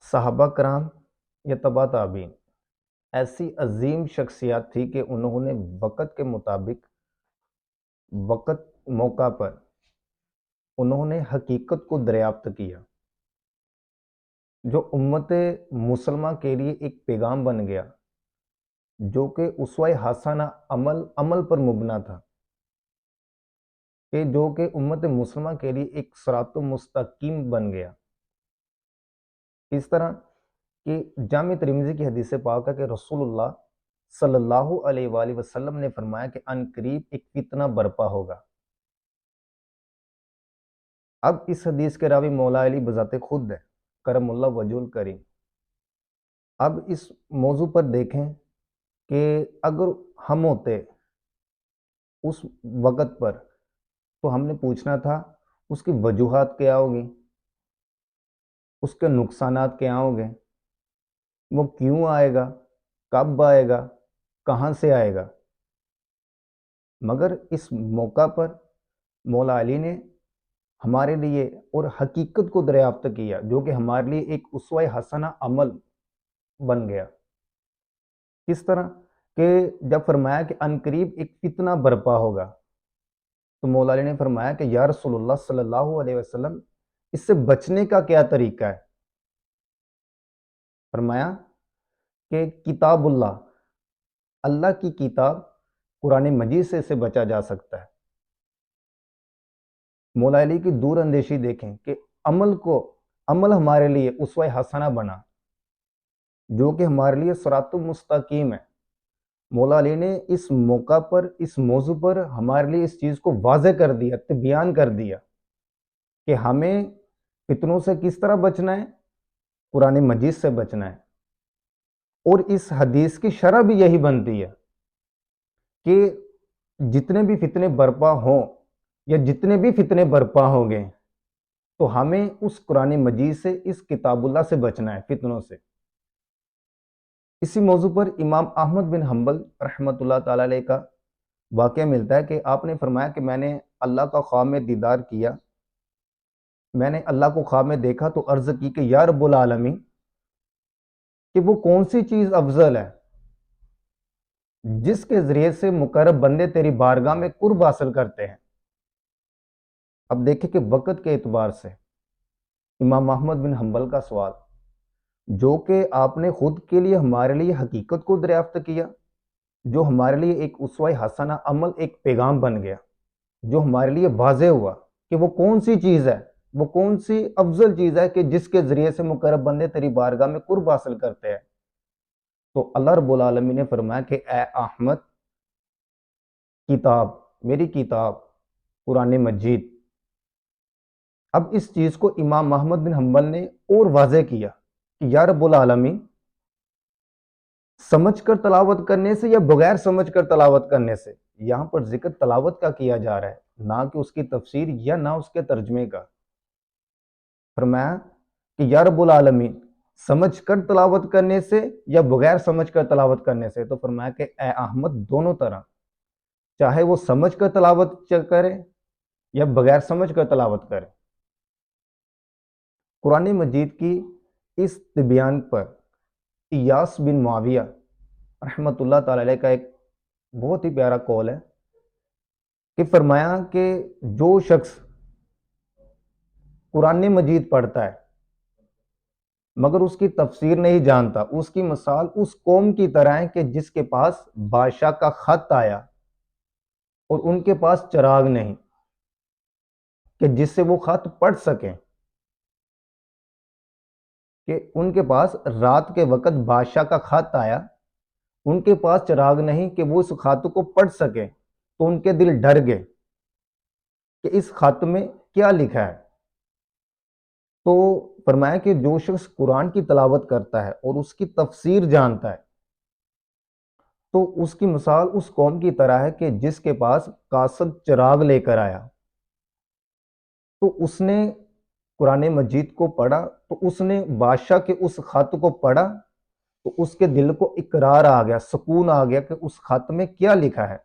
صحابہ کرام یا تبا تابعین ایسی عظیم شخصیات تھی کہ انہوں نے وقت کے مطابق وقت موقع پر انہوں نے حقیقت کو دریافت کیا، جو امت مسلمہ کے لیے ایک پیغام بن گیا، جو کہ اسوہ حسنہ عمل پر مبنا تھا، کہ جو کہ امت مسلمہ کے لیے ایک صراط مستقیم بن گیا۔ اس طرح کہ جامع ترمذی کی حدیث پاک ہے کہ رسول اللہ صلی اللہ علیہ وآلہ وسلم نے فرمایا کہ ان قریب ایک فتنہ برپا ہوگا۔ اب اس حدیث کے راوی مولا علی بذات خود ہے، کرم اللہ وجہ الکریم۔ اب اس موضوع پر دیکھیں کہ اگر ہم ہوتے اس وقت پر تو ہم نے پوچھنا تھا اس کی وجوہات کیا ہوگی، اس کے نقصانات کیا ہوں گے، وہ کیوں آئے گا، کب آئے گا، کہاں سے آئے گا۔ مگر اس موقع پر مولا علی نے ہمارے لیے اور حقیقت کو دریافت کیا، جو کہ ہمارے لیے ایک اسوہ حسنہ عمل بن گیا۔ کس طرح کہ جب فرمایا کہ ان قریب ایک فتنہ برپا ہوگا، تو مولا علی نے فرمایا کہ یا رسول اللہ صلی اللہ علیہ وسلم اس سے بچنے کا کیا طریقہ ہے؟ فرمایا کہ کتاب اللہ کی کتاب قرآن مجید سے اسے بچا جا سکتا ہے۔ مولا علی کی دور اندیشی دیکھیں کہ عمل ہمارے لیے اسوہ حسنہ بنا، جو کہ ہمارے لیے صراط مستقیم ہے۔ مولا علی نے اس موقع پر اس موضوع پر ہمارے لیے اس چیز کو واضح کر دیا، بیان کر دیا کہ ہمیں فتنوں سے کس طرح بچنا ہے، قرآن مجید سے بچنا ہے۔ اور اس حدیث کی شرح بھی یہی بنتی ہے کہ جتنے بھی فتنے برپا ہوں یا جتنے بھی فتنے برپا ہوں گے تو ہمیں اس قرآن مجید سے، اس کتاب اللہ سے بچنا ہے، فتنوں سے۔ اسی موضوع پر امام احمد بن حنبل رحمۃ اللہ تعالی علیہ کا واقعہ ملتا ہے کہ آپ نے فرمایا کہ میں نے اللہ کا خواب میں دیدار کیا، میں نے اللہ کو خواب میں دیکھا تو عرض کی کہ یا رب العالمین، کہ وہ کون سی چیز افضل ہے جس کے ذریعے سے مقرب بندے تیری بارگاہ میں قرب حاصل کرتے ہیں۔ اب دیکھیں کہ وقت کے اعتبار سے امام احمد بن حنبل کا سوال، جو کہ آپ نے خود کے لیے ہمارے لیے حقیقت کو دریافت کیا، جو ہمارے لیے ایک اسوہ حسنہ عمل، ایک پیغام بن گیا، جو ہمارے لیے واضح ہوا کہ وہ کون سی چیز ہے، وہ کون سی افضل چیز ہے کہ جس کے ذریعے سے مقرب بندے تیری بارگاہ میں قرب حاصل کرتے ہیں۔ تو اللہ رب العالمین نے فرمایا کہ اے احمد، کتاب، میری کتاب قرآن مجید۔ اب اس چیز کو امام احمد بن حنبل نے اور واضح کیا کہ یا رب العالمین، سمجھ کر تلاوت کرنے سے یا بغیر سمجھ کر تلاوت کرنے سے، یہاں پر ذکر تلاوت کا کیا جا رہا ہے، نہ کہ اس کی تفسیر یا نہ اس کے ترجمے کا۔ فرمایا کہ یا رب العالمین، سمجھ کر تلاوت کرنے سے یا بغیر سمجھ کر تلاوت کرنے سے، تو فرمایا کہ اے احمد، دونوں طرح، چاہے وہ سمجھ کر تلاوت کرے یا بغیر سمجھ کر تلاوت کرے۔ قرآن مجید کی اس تبیان پر ایاس بن معاویہ رحمۃ اللہ تعالی علیہ کا ایک بہت ہی پیارا قول ہے کہ فرمایا کہ جو شخص قرآن مجید پڑھتا ہے مگر اس کی تفسیر نہیں جانتا، اس کی مثال اس قوم کی طرح ہے کہ جس کے پاس بادشاہ کا خط آیا اور ان کے پاس چراغ نہیں کہ جس سے وہ خط پڑھ سکیں، کہ ان کے پاس رات کے وقت بادشاہ کا خط آیا، ان کے پاس چراغ نہیں کہ وہ اس خط کو پڑھ سکیں، تو ان کے دل ڈر گئے کہ اس خط میں کیا لکھا ہے۔ تو فرمایا کہ جو شخص قرآن کی تلاوت کرتا ہے اور اس کی تفسیر جانتا ہے تو اس کی مثال اس قوم کی طرح ہے کہ جس کے پاس قاصد چراغ لے کر آیا، تو اس نے قرآن مجید کو پڑھا، تو اس نے بادشاہ کے اس خط کو پڑھا تو اس کے دل کو اقرار آ گیا، سکون آ گیا کہ اس خط میں کیا لکھا ہے۔